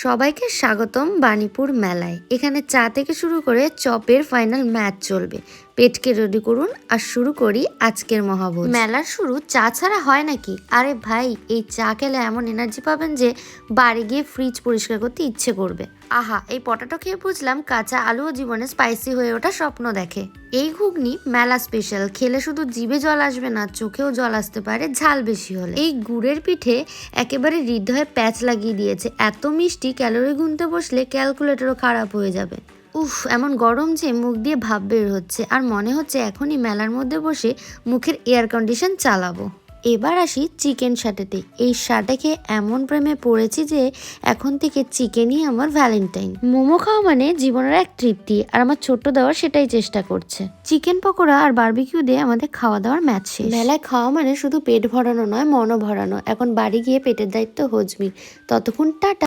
সবাইকে স্বাগতম বাণীপুর মেলায়। এখানে চা থেকে শুরু করে চপের ফাইনাল ম্যাচ চলবে। পেটকে রেডি করুন আর শুরু করি আজকের মহাভোজ। মেলার শুরু চা ছাড়া হয় নাকি? আরে ভাই, এই চা খেলে এমন এনার্জি পাবেন যে বাড়ি গিয়ে ফ্রিজ পরিষ্কার করতে ইচ্ছে করবে। আহা, এই পটাটো খেয়ে বুঝলাম কাঁচা আলুও জীবনে স্পাইসি হয়ে ওঠা স্বপ্ন দেখে। এই ঘুগনি মেলা স্পেশাল, খেলে শুধু জিভে জল আসবে না, চোখেও জল আসতে পারে ঝাল বেশি হলে। এই গুড়ের পিঠে একেবারে হৃদয়ে প্যাচ লাগিয়ে দিয়েছে। এত মিষ্টি, ক্যালোরি গুনতে বসলে ক্যালকুলেটরও খারাপ হয়ে যাবে। উফ, এমন গরম যে মুখ দিয়ে ভাপ বের হচ্ছে, আর মনে হচ্ছে এখনই মেলার মধ্যে বসে মুখের এয়ার কন্ডিশন চালাবো। এবার আসি চিকেন শাটেতে। এই শাটে খেয়ে এমন প্রেমে পড়েছি যে এখন থেকে চিকেনই আমার ভ্যালেন্টাইন। মোমো খাওয়া মানে জীবনের এক তৃপ্তি, আর আমার ছোট্ট দেওয়ার সেটাই চেষ্টা করছে। চিকেন পকোড়া আর বারবিকিউ দিয়ে আমাদের খাওয়া দাওয়ার ম্যাচ শেষ। মেলায় খাওয়া মানে শুধু পেট ভরানো নয়, মনও ভরানো। এখন বাড়ি গিয়ে পেটের দায়িত্ব হজমি। ততক্ষণ টাটা।